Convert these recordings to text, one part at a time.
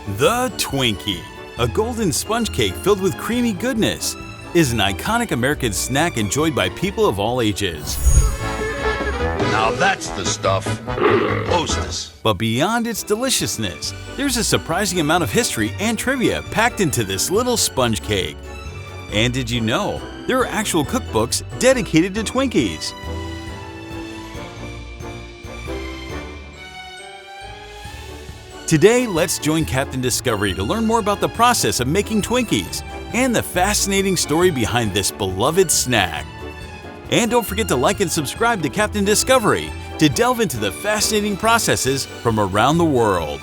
The Twinkie, a golden sponge cake filled with creamy goodness, is an iconic American snack enjoyed by people of all ages. Now that's the stuff. Hostess. But beyond its deliciousness, there's a surprising amount of history and trivia packed into this little sponge cake. And did you know there are actual cookbooks dedicated to Twinkies? Today, let's join Captain Discovery to learn more about the process of making Twinkies and the fascinating story behind this beloved snack. And don't forget to like and subscribe to Captain Discovery to delve into the fascinating processes from around the world.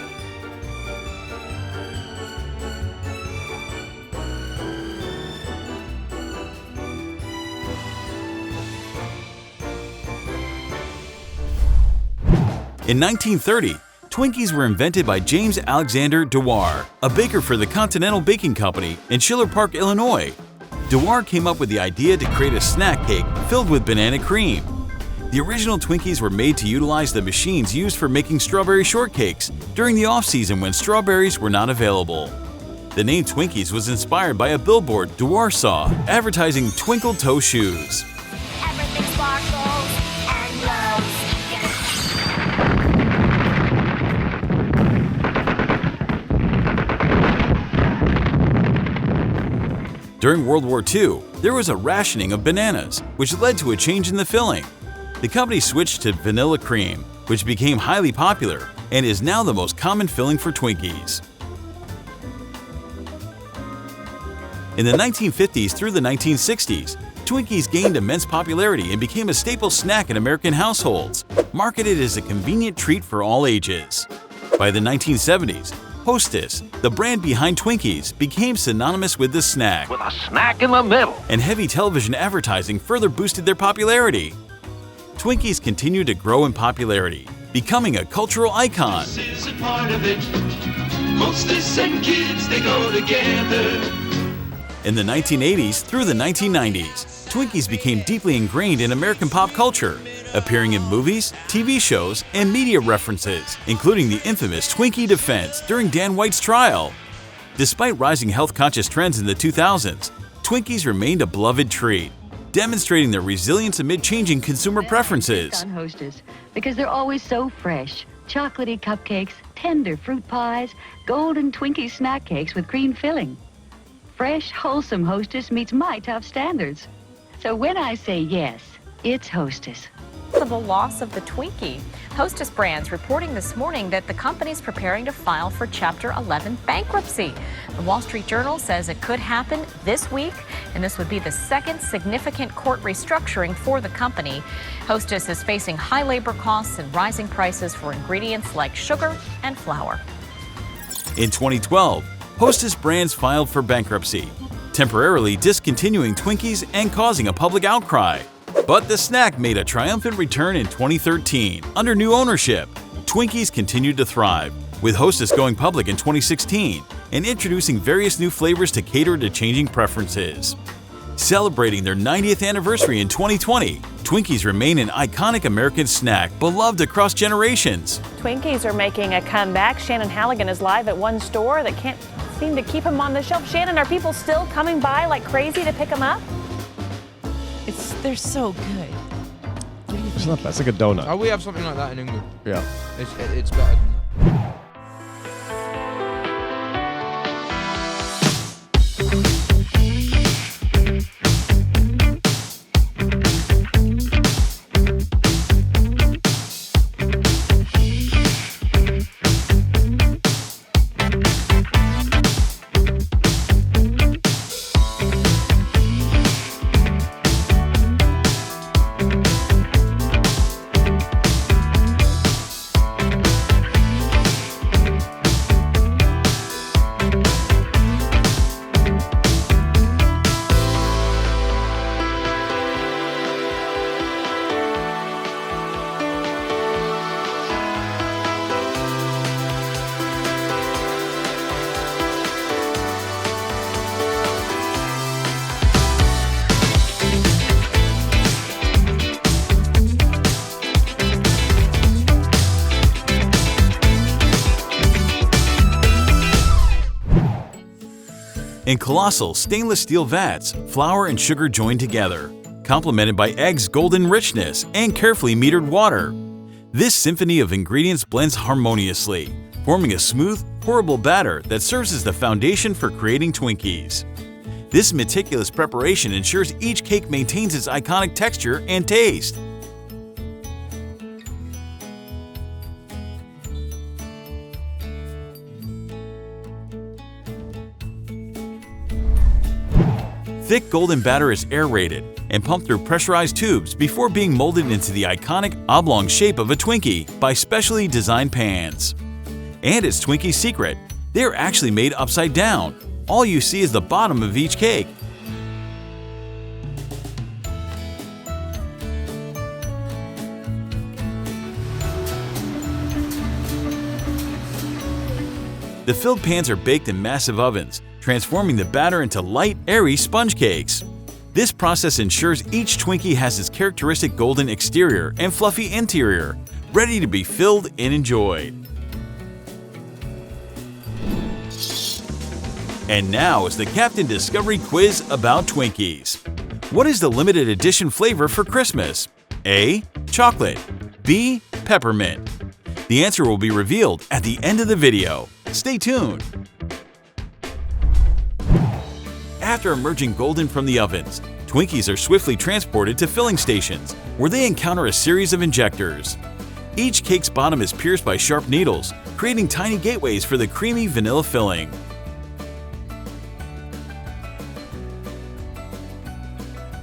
In 1930, Twinkies were invented by James Alexander Dewar, a baker for the Continental Baking Company in Schiller Park, Illinois. Dewar came up with the idea to create a snack cake filled with banana cream. The original Twinkies were made to utilize the machines used for making strawberry shortcakes during the off-season when strawberries were not available. The name Twinkies was inspired by a billboard Dewar saw advertising twinkle toe shoes. Everything sparkles and glows. During World War II, there was a rationing of bananas, which led to a change in the filling. The company switched to vanilla cream, which became highly popular and is now the most common filling for Twinkies. In the 1950s through the 1960s, Twinkies gained immense popularity and became a staple snack in American households, marketed as a convenient treat for all ages. By the 1970s, Hostess, the brand behind Twinkies, became synonymous with the snack. With a snack in the middle. And heavy television advertising further boosted their popularity. Twinkies continued to grow in popularity, becoming a cultural icon. This is a part of it. Hostess and kids, they go together. In the 1980s through the 1990s, Twinkies became deeply ingrained in American pop culture, appearing in movies, TV shows, and media references, including the infamous Twinkie defense during Dan White's trial. Despite rising health-conscious trends in the 2000s, Twinkies remained a beloved treat, demonstrating their resilience amid changing consumer preferences. On Hostess, because they're always so fresh. Chocolatey cupcakes, tender fruit pies, golden Twinkie snack cakes with cream filling. Fresh, wholesome Hostess meets my tough standards. So when I say yes, it's Hostess. For the loss of the Twinkie, Hostess Brands reporting this morning that the company's preparing to file for Chapter 11 bankruptcy. The Wall Street Journal says it could happen this week, and this would be the second significant court restructuring for the company. Hostess is facing high labor costs and rising prices for ingredients like sugar and flour. In 2012, Hostess Brands filed for bankruptcy, temporarily discontinuing Twinkies and causing a public outcry. But the snack made a triumphant return in 2013 under new ownership. Twinkies continued to thrive, with Hostess going public in 2016 and introducing various new flavors to cater to changing preferences. Celebrating their 90th anniversary in 2020, Twinkies remain an iconic American snack beloved across generations. Twinkies are making a comeback. Shannon Halligan is live at one store that can't seem to keep them on the shelf. Shannon, are people still coming by like crazy to pick them up? They're so good. It's not bad. It's like a donut. Oh, we have something like that in England. Yeah. It's better than that. In colossal stainless steel vats, flour and sugar join together, complemented by eggs' golden richness and carefully metered water. This symphony of ingredients blends harmoniously, forming a smooth, pourable batter that serves as the foundation for creating Twinkies. This meticulous preparation ensures each cake maintains its iconic texture and taste. Thick golden batter is aerated and pumped through pressurized tubes before being molded into the iconic oblong shape of a Twinkie by specially designed pans. And it's Twinkie's secret, they're actually made upside down. All you see is the bottom of each cake. The filled pans are baked in massive ovens, transforming the batter into light, airy sponge cakes. This process ensures each Twinkie has its characteristic golden exterior and fluffy interior, ready to be filled and enjoyed. And now is the Captain Discovery quiz about Twinkies. What is the limited edition flavor for Christmas? A. Chocolate. B. Peppermint. The answer will be revealed at the end of the video. Stay tuned. After emerging golden from the ovens, Twinkies are swiftly transported to filling stations, where they encounter a series of injectors. Each cake's bottom is pierced by sharp needles, creating tiny gateways for the creamy vanilla filling.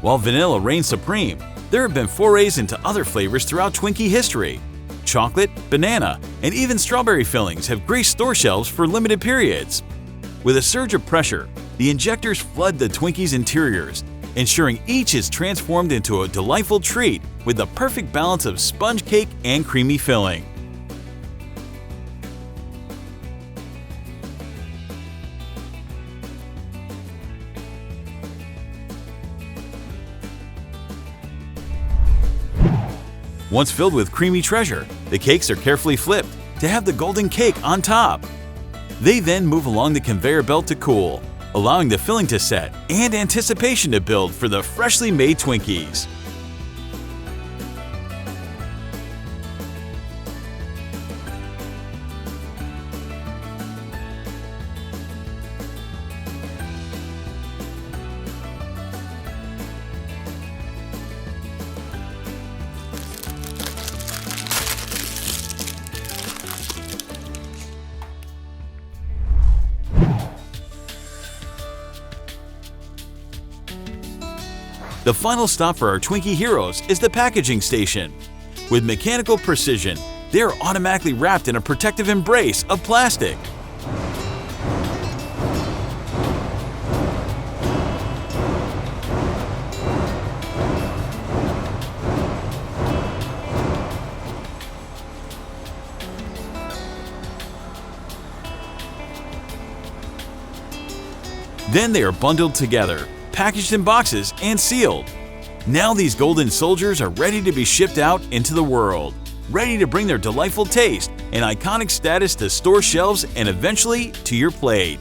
While vanilla reigns supreme, there have been forays into other flavors throughout Twinkie history. Chocolate, banana, and even strawberry fillings have graced store shelves for limited periods. With a surge of pressure, the injectors flood the Twinkies' interiors, ensuring each is transformed into a delightful treat with the perfect balance of sponge cake and creamy filling. Once filled with creamy treasure, the cakes are carefully flipped to have the golden cake on top. They then move along the conveyor belt to cool, allowing the filling to set and anticipation to build for the freshly made Twinkies. The final stop for our Twinkie heroes is the packaging station. With mechanical precision, they are automatically wrapped in a protective embrace of plastic. Then they are bundled together, packaged in boxes, and sealed. Now these golden soldiers are ready to be shipped out into the world, ready to bring their delightful taste and iconic status to store shelves and eventually to your plate.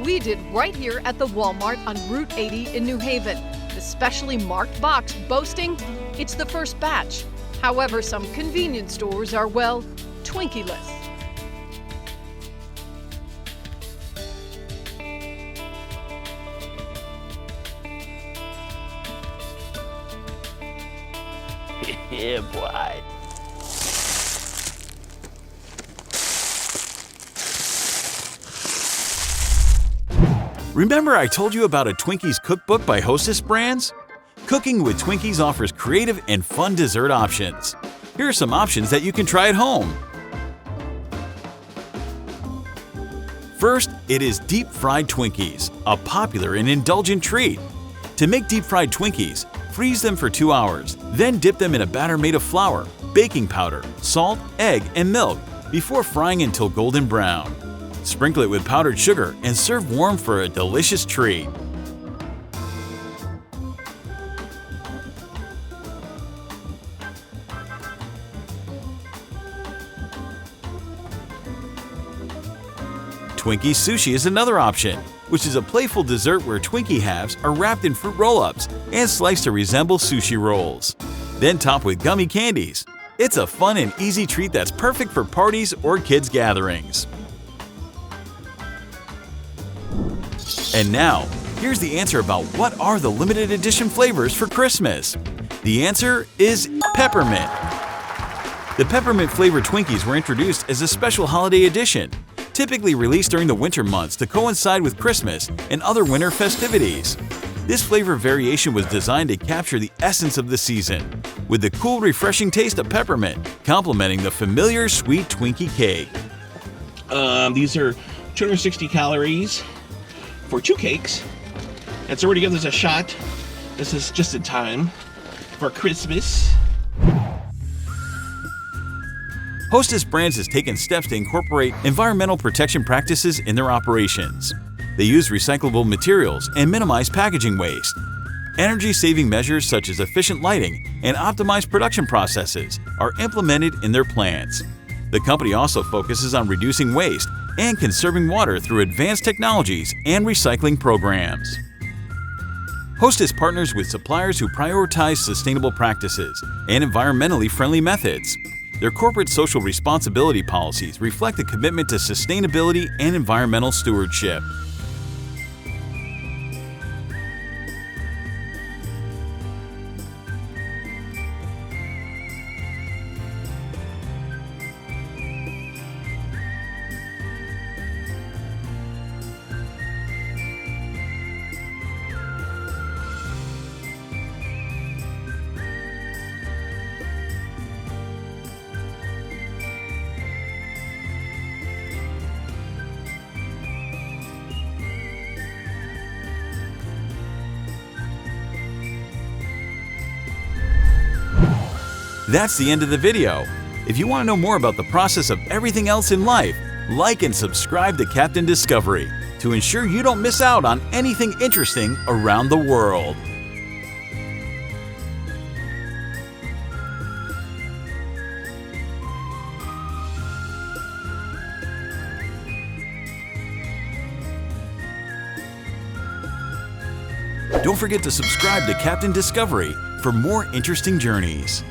We did right here at the Walmart on Route 80 in New Haven. The specially marked box boasting it's the first batch. However, some convenience stores are, well, Twinkie-less. Yeah, boy. Remember I told you about a Twinkies cookbook by Hostess Brands? Cooking with Twinkies offers creative and fun dessert options. Here are some options that you can try at home. First, it is deep-fried Twinkies, a popular and indulgent treat. To make deep-fried Twinkies, freeze them for 2 hours, then dip them in a batter made of flour, baking powder, salt, egg, and milk before frying until golden brown. Sprinkle it with powdered sugar and serve warm for a delicious treat. Twinkie sushi is another option, which is a playful dessert where Twinkie halves are wrapped in fruit roll-ups and sliced to resemble sushi rolls. Then topped with gummy candies. It's a fun and easy treat that's perfect for parties or kids' gatherings. And now, here's the answer about what are the limited edition flavors for Christmas. The answer is peppermint. The peppermint flavored Twinkies were introduced as a special holiday edition, typically released during the winter months to coincide with Christmas and other winter festivities. This flavor variation was designed to capture the essence of the season, with the cool, refreshing taste of peppermint complementing the familiar sweet Twinkie cake. These are 260 calories for 2 cakes. And so we're going to give this a shot. This is just in time for Christmas. Hostess Brands has taken steps to incorporate environmental protection practices in their operations. They use recyclable materials and minimize packaging waste. Energy-saving measures such as efficient lighting and optimized production processes are implemented in their plants. The company also focuses on reducing waste and conserving water through advanced technologies and recycling programs. Hostess partners with suppliers who prioritize sustainable practices and environmentally friendly methods. Their corporate social responsibility policies reflect a commitment to sustainability and environmental stewardship. That's the end of the video. If you want to know more about the process of everything else in life, like and subscribe to Captain Discovery to ensure you don't miss out on anything interesting around the world. Don't forget to subscribe to Captain Discovery for more interesting journeys.